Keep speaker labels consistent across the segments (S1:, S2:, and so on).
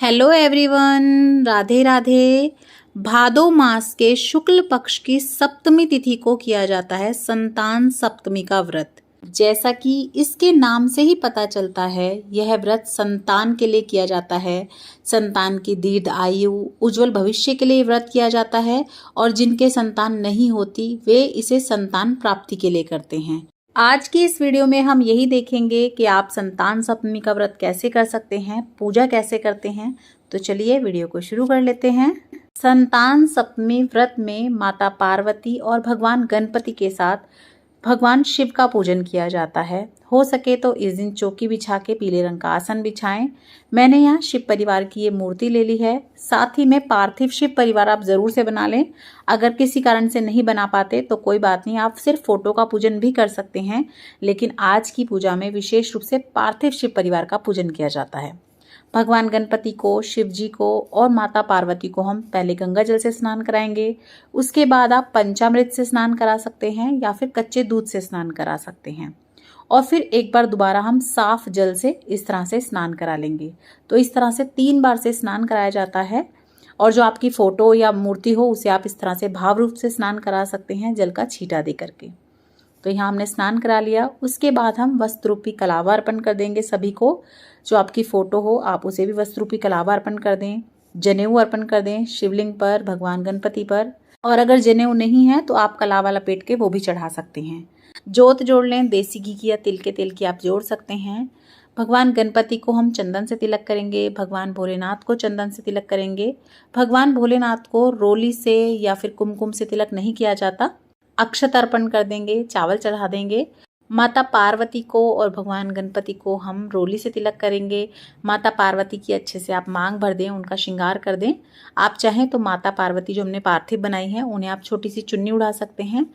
S1: Hello everyone, Radhe Radhe. भादो मास के शुक्ल पक्ष की सप्तमी तिथि को किया जाता है संतान सप्तमी का व्रत। जैसा कि इसके नाम से ही पता चलता है, यह व्रत संतान के लिए किया जाता है। संतान की दीर्घ आयु, उज्जवल भविष्य के लिए व्रत किया जाता है और जिनके संतान नहीं होती वे इसे संतान प्राप्ति के लिए करते हैं। आज की इस वीडियो में हम यही देखेंगे कि आप संतान सप्तमी का व्रत कैसे कर सकते हैं, पूजा कैसे करते हैं। तो चलिए वीडियो को शुरू कर लेते हैं। संतान सप्तमी व्रत में माता पार्वती और भगवान गणपति के साथ भगवान शिव का पूजन किया जाता है। हो सके तो इस दिन चौकी बिछा के पीले रंग का आसन बिछाएं। मैंने यहाँ शिव परिवार की ये मूर्ति ले ली है। साथ ही में पार्थिव शिव परिवार आप जरूर से बना लें। अगर किसी कारण से नहीं बना पाते तो कोई बात नहीं, आप सिर्फ फोटो का पूजन भी कर सकते हैं। लेकिन आज की पूजा में विशेष रूप से पार्थिव शिव परिवार का पूजन किया जाता है। भगवान गणपति को, शिव जी को और माता पार्वती को हम पहले गंगा जल से स्नान कराएंगे। उसके बाद आप पंचामृत से स्नान करा सकते हैं या फिर कच्चे दूध से स्नान करा सकते हैं। और फिर एक बार दोबारा हम साफ जल से इस तरह से स्नान करा लेंगे। तो इस तरह से 3 बार से स्नान कराया जाता है। और जो आपकी फोटो या मूर्ति हो उसे आप इस तरह से भाव रूप से स्नान करा सकते हैं, जल का छींटा दे करके। तो यहाँ हमने स्नान करा लिया। उसके बाद हम वस्त्र रूपी कलावा अर्पण कर देंगे सभी को। जो आपकी फोटो हो आप उसे भी वस्त्र रूपी कलावा अर्पण कर दें। जनेऊ अर्पण कर दें शिवलिंग पर, भगवान गणपति पर। और अगर जनेऊ नहीं है तो आप कलावा लपेट के वो भी चढ़ा सकते हैं। जोत जोड़ लें, देसी घी की या तिल के तेल की आप जोड़ सकते हैं। भगवान गणपति को हम चंदन से तिलक करेंगे। भगवान भोलेनाथ को चंदन से तिलक करेंगे। भगवान भोलेनाथ को रोली से या फिर कुमकुम से तिलक नहीं किया जाता। अक्षत अर्पण कर देंगे, चावल चढ़ा देंगे। माता पार्वती को और भगवान गणपति को हम रोली से तिलक करेंगे। माता पार्वती की अच्छे से आप मांग भर दें, उनका श्रृंगार कर दें। आप चाहें तो माता पार्वती जो हमने पार्थिव बनाई है उन्हें आप छोटी सी चुन्नी उड़ा सकते हैं।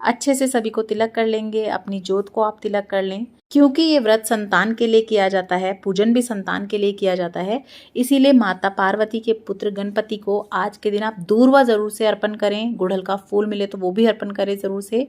S1: अच्छे से सभी को तिलक कर लेंगे। अपनी जोत को आप तिलक कर लें। क्योंकि ये व्रत संतान के लिए किया जाता है, पूजन भी संतान के लिए किया जाता है, इसीलिए माता पार्वती के पुत्र गणपति को आज के दिन आप दूर्वा जरूर से अर्पण करें। गुड़हल का फूल मिले तो वो भी अर्पण करें जरूर से।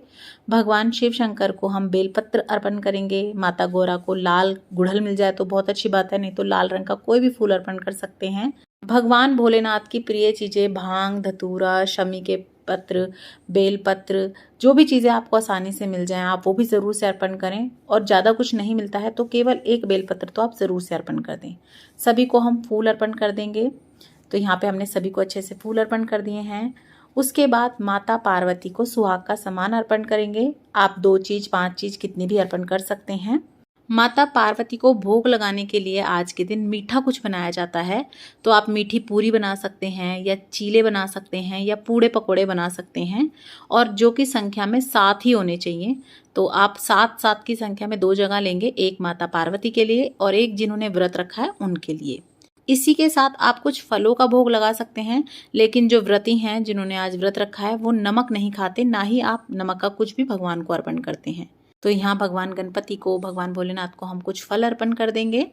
S1: भगवान शिव शंकर को हम बेलपत्र अर्पण करेंगे। माता गौरा को लाल गुड़हल मिल जाए तो बहुत अच्छी बात है, नहीं तो लाल रंग का कोई भी फूल अर्पण कर सकते हैं। भगवान भोलेनाथ की प्रिय चीजें भांग, धतूरा, शमी के पत्र, बेलपत्र, जो भी चीज़ें आपको आसानी से मिल जाएं आप वो भी ज़रूर से अर्पण करें। और ज़्यादा कुछ नहीं मिलता है तो केवल एक बेलपत्र तो आप ज़रूर से अर्पण कर दें। सभी को हम फूल अर्पण कर देंगे। तो यहाँ पे हमने सभी को अच्छे से फूल अर्पण कर दिए हैं। उसके बाद माता पार्वती को सुहाग का सामान अर्पण करेंगे। आप 2 चीज़, 5 चीज़ कितनी भी अर्पण कर सकते हैं। माता पार्वती को भोग लगाने के लिए आज के दिन मीठा कुछ बनाया जाता है। तो आप मीठी पूरी बना सकते हैं या चीले बना सकते हैं या पूड़े पकोड़े बना सकते हैं। और जो कि संख्या में 7 ही होने चाहिए। तो आप 7 की संख्या में 2 जगह लेंगे, एक माता पार्वती के लिए और एक जिन्होंने व्रत रखा है उनके लिए। इसी के साथ आप कुछ फलों का भोग लगा सकते हैं। लेकिन जो व्रती हैं जिन्होंने आज व्रत रखा है वो नमक नहीं खाते, ना ही आप नमक का कुछ भी भगवान को अर्पण करते हैं। तो यहाँ भगवान गणपति को, भगवान भोलेनाथ को हम कुछ फल अर्पण कर देंगे।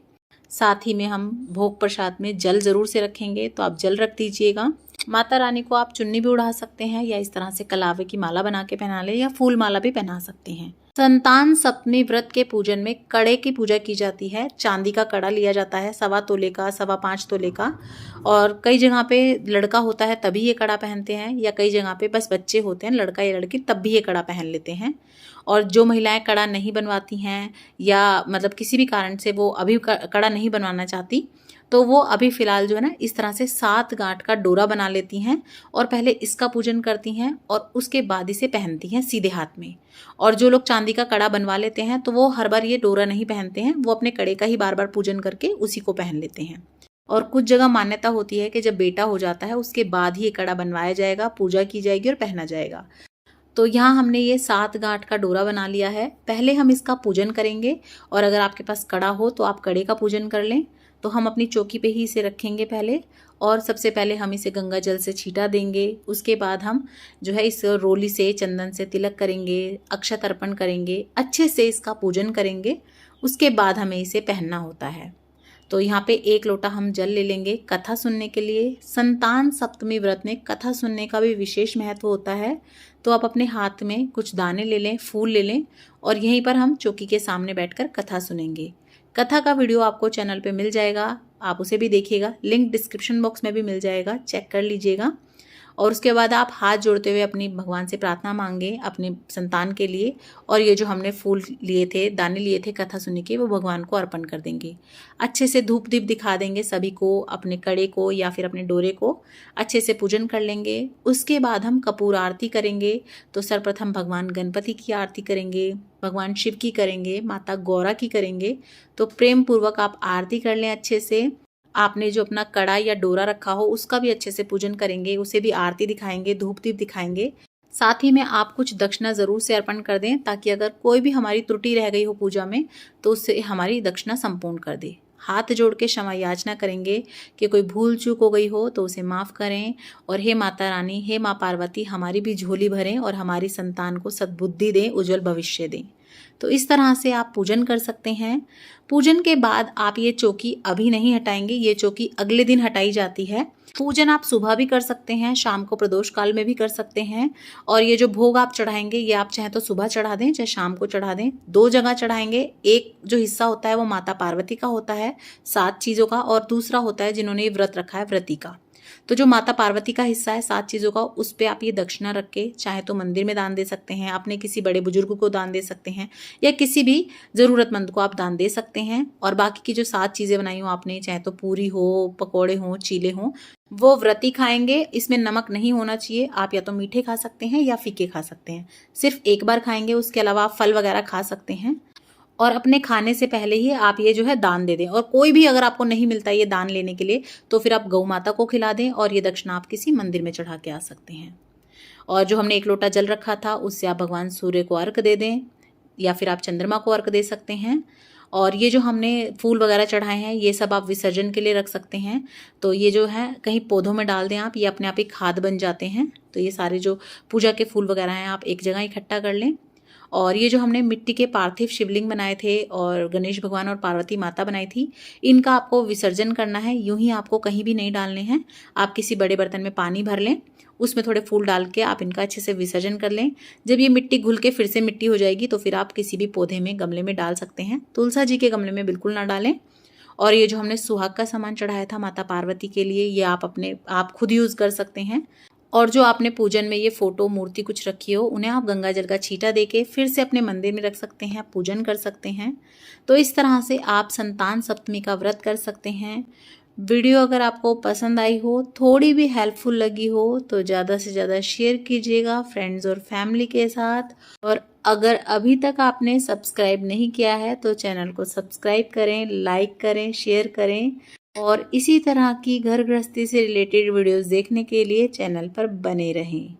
S1: साथ ही में हम भोग प्रसाद में जल जरूर से रखेंगे, तो आप जल रख दीजिएगा। माता रानी को आप चुन्नी भी उड़ा सकते हैं या इस तरह से कलावे की माला बना के पहना ले या फूल माला भी पहना सकते हैं। संतान सप्तमी व्रत के पूजन में कड़े की पूजा की जाती है। चांदी का कड़ा लिया जाता है, 1.25 तोले का, 5.25 तोले का। और कई जगह पे लड़का होता है तभी ये कड़ा पहनते हैं, या कई जगह पे बस बच्चे होते हैं, लड़का या लड़की, तब भी ये कड़ा पहन लेते हैं। और जो महिलाएं कड़ा नहीं बनवाती हैं या मतलब किसी भी कारण से वो अभी कड़ा नहीं बनवाना चाहती, तो वो अभी फ़िलहाल जो है ना इस तरह से 7 गांठ का डोरा बना लेती हैं और पहले इसका पूजन करती हैं और उसके बाद इसे पहनती हैं सीधे हाथ में। और जो लोग चांदी का कड़ा बनवा लेते हैं तो वो हर बार ये डोरा नहीं पहनते हैं, वो अपने कड़े का ही बार बार पूजन करके उसी को पहन लेते हैं। और कुछ जगह मान्यता होती है कि जब बेटा हो जाता है उसके बाद ही ये कड़ा बनवाया जाएगा, पूजा की जाएगी और पहना जाएगा। तो यहाँ हमने ये 7 गांठ का डोरा बना लिया है। पहले हम इसका पूजन करेंगे और अगर आपके पास कड़ा हो तो आप कड़े का पूजन कर लें। तो हम अपनी चौकी पे ही इसे रखेंगे पहले। और सबसे पहले हम इसे गंगा जल से छींटा देंगे। उसके बाद हम जो है इस रोली से चंदन से तिलक करेंगे, अक्षत अर्पण करेंगे, अच्छे से इसका पूजन करेंगे। उसके बाद हमें इसे पहनना होता है। तो यहाँ पे 1 लोटा हम जल ले लेंगे कथा सुनने के लिए। संतान सप्तमी व्रत में कथा सुनने का भी विशेष महत्व होता है। तो आप अपने हाथ में कुछ दाने ले लें, फूल ले लें और यहीं पर हम चौकी के सामने बैठकर कथा सुनेंगे। कथा का वीडियो आपको चैनल पे मिल जाएगा। आप उसे भी देखिएगा, लिंक डिस्क्रिप्शन बॉक्स में भी मिल जाएगा, चेक कर लीजिएगा। और उसके बाद आप हाथ जोड़ते हुए अपनी भगवान से प्रार्थना मांगे अपने संतान के लिए, और ये जो हमने फूल लिए थे, दाने लिए थे कथा सुनने के, वो भगवान को अर्पण कर देंगे। अच्छे से धूप दीप दिखा देंगे सभी को, अपने कड़े को या फिर अपने डोरे को अच्छे से पूजन कर लेंगे। उसके बाद हम कपूर आरती करेंगे। तो सर्वप्रथम भगवान गणपति की आरती करेंगे, भगवान शिव की करेंगे, माता गौरा की करेंगे। तो प्रेम पूर्वक आप आरती कर लें अच्छे से। आपने जो अपना कड़ा या डोरा रखा हो उसका भी अच्छे से पूजन करेंगे, उसे भी आरती दिखाएंगे, धूप दीप दिखाएंगे। साथ ही में आप कुछ दक्षिणा जरूर से अर्पण कर दें, ताकि अगर कोई भी हमारी त्रुटि रह गई हो पूजा में तो उससे हमारी दक्षिणा संपूर्ण कर दे। हाथ जोड़ के क्षमा याचना करेंगे कि कोई भूल चूक हो गई हो तो उसे माफ़ करें। और हे माता रानी, हे माँ पार्वती, हमारी भी झोली भरें और हमारी संतान को सद्बुद्धि दें, उज्जवल भविष्य दें। तो इस तरह से आप पूजन कर सकते हैं। पूजन के बाद आप ये चौकी अभी नहीं हटाएंगे, ये चौकी अगले दिन हटाई जाती है। पूजन आप सुबह भी कर सकते हैं, शाम को प्रदोष काल में भी कर सकते हैं। और ये जो भोग आप चढ़ाएंगे ये आप चाहे तो सुबह चढ़ा दें, चाहे शाम को चढ़ा दें। 2 जगह चढ़ाएंगे। एक जो हिस्सा होता है वो माता पार्वती का होता है 7 चीज़ों का, और दूसरा होता है जिन्होंने ये व्रत रखा है व्रती का। तो जो माता पार्वती का हिस्सा है 7 चीज़ों का, उस पे आप ये दक्षिणा रख के चाहे तो मंदिर में दान दे सकते हैं, अपने किसी बड़े बुजुर्ग को दान दे सकते हैं, या किसी भी ज़रूरतमंद को आप दान दे सकते हैं। और बाकी की जो 7 चीज़ें बनाई हो आपने, चाहे तो पूरी हो, पकौड़े हों, चीले हों, वो व्रती खाएंगे। इसमें नमक नहीं होना चाहिए। आप या तो मीठे खा सकते हैं या फीके खा सकते हैं, सिर्फ एक बार खाएंगे। उसके अलावा आप फल वगैरह खा सकते हैं। और अपने खाने से पहले ही आप ये जो है दान दे दें। और कोई भी अगर आपको नहीं मिलता ये दान लेने के लिए तो फिर आप गौ माता को खिला दें, और ये दक्षिणा आप किसी मंदिर में चढ़ा के आ सकते हैं। और जो हमने 1 लोटा जल रखा था उससे आप भगवान सूर्य को अर्घ दे दें, या फिर आप चंद्रमा को अर्घ दे सकते हैं। और ये जो हमने फूल वगैरह चढ़ाए हैं ये सब आप विसर्जन के लिए रख सकते हैं। तो ये जो है कहीं पौधों में डाल दें आप, ये अपने आप ही खाद बन जाते हैं। तो ये सारे जो पूजा के फूल वगैरह हैं आप एक जगह इकट्ठा कर लें। और ये जो हमने मिट्टी के पार्थिव शिवलिंग बनाए थे और गणेश भगवान और पार्वती माता बनाई थी, इनका आपको विसर्जन करना है। यूं ही आपको कहीं भी नहीं डालने हैं। आप किसी बड़े बर्तन में पानी भर लें, उसमें थोड़े फूल डाल के आप इनका अच्छे से विसर्जन कर लें। जब ये मिट्टी घुल के फिर से मिट्टी हो जाएगी तो फिर आप किसी भी पौधे में, गमले में डाल सकते हैं। तुलसा जी के गमले में बिल्कुल ना डालें। और ये जो हमने सुहाग का सामान चढ़ाया था माता पार्वती के लिए, ये आप खुद यूज़ कर सकते हैं। और जो आपने पूजन में ये फोटो मूर्ति कुछ रखी हो, उन्हें आप गंगा जल का छींटा देके फिर से अपने मंदिर में रख सकते हैं, पूजन कर सकते हैं। तो इस तरह से आप संतान सप्तमी का व्रत कर सकते हैं। वीडियो अगर आपको पसंद आई हो, थोड़ी भी हेल्पफुल लगी हो, तो ज़्यादा से ज़्यादा शेयर कीजिएगा फ्रेंड्स और फैमिली के साथ। और अगर अभी तक आपने सब्सक्राइब नहीं किया है तो चैनल को सब्सक्राइब करें, लाइक करें, शेयर करें। और इसी तरह की घर गृहस्थी से रिलेटेड वीडियोस देखने के लिए चैनल पर बने रहें।